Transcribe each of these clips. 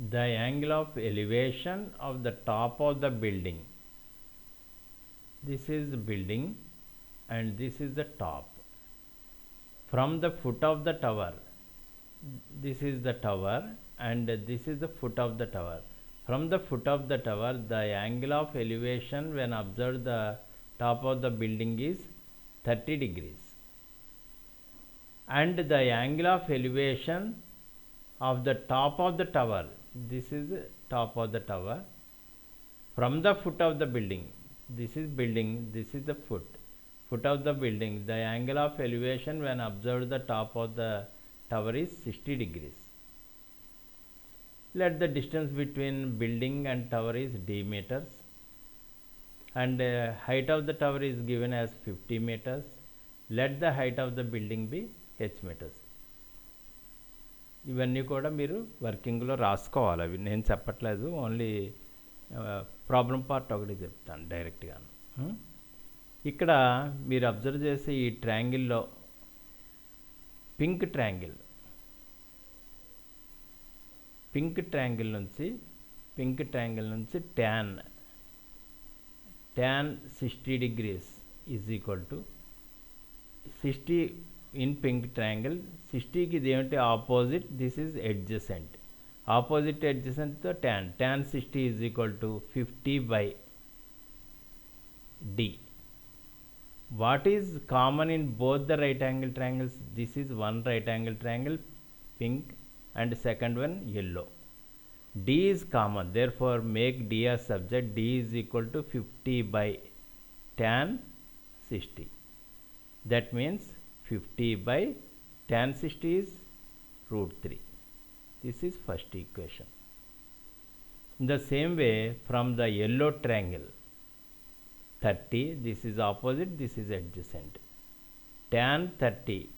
the angle of elevation of the top of the building. This is the building and this is the top. From the foot of the tower, this is the tower and this is the foot of the tower. From the foot of the tower, the angle of elevation when observed the top of the building is 30 degrees. And the angle of elevation of the top of the tower, this is the top of the tower, from the foot of the building, this is building, this is the foot of the building, the angle of elevation when observed the top of the tower is 60 degrees. Let the distance between building and tower is d meters, and height of the tower is given as 50 meters. Let the height of the building be h meters. ఇవన్నీ కూడా మీరు వర్కింగ్లో రాసుకోవాలి. అవి నేను చెప్పట్లేదు, only problem part ఒకటి చెప్తాను డైరెక్ట్గాను. ఇక్కడ మీరు అబ్జర్వ్ చేసే ఈ ట్రయాంగిల్లో పింక్ ట్రయాంగిల్ నుంచి tan 60 degrees is equal to 60 in pink triangle. 60 కి ఇదేంటి opposite, this is adjacent. Opposite అడ్జసెంట్తో tan 60 is equal to 50 by d. What is common in both the right angle triangles? This is one right angle triangle, pink, and second one yellow. D is common, therefore make D as subject. D is equal to 50 by tan 60. That means 50 by tan 60 is √3. This is first equation. In the same way, from the yellow triangle 30, this is opposite, this is adjacent. Tan 30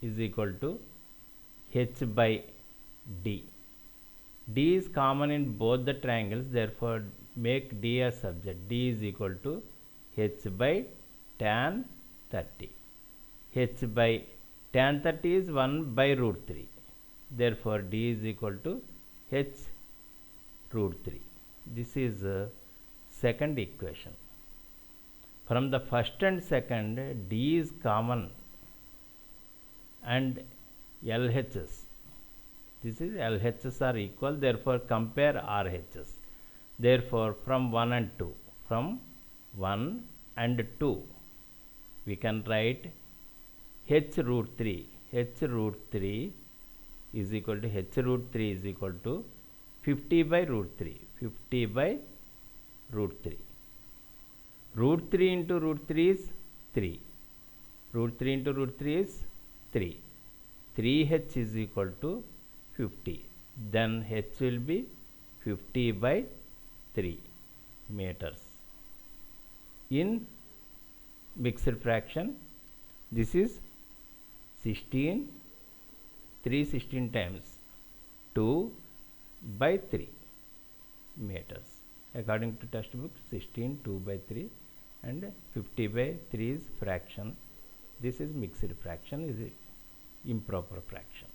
is equal to h by d. D is common in both the triangles, therefore make D as subject. D is equal to h by tan 30. H by tan 30 is 1 by √3. Therefore D is equal to h √3. This is second equation. From the first and second, D is common and LHS. This is LHS are equal, therefore compare RHS. Therefore from 1 and 2, from 1 and 2, we can write h √3. h √3 is equal to 50 by √3. 50 by √3. √3 into √3 is 3. √3 into √3 is 3. 3h is equal to 50. Then h will be 50 by 3 meters. In mixed fraction, this is 316 times 2 by 3 meters. According to textbook, 16 2 by 3 and 50 by 3 is fraction. This is mixed fraction, is improper fraction.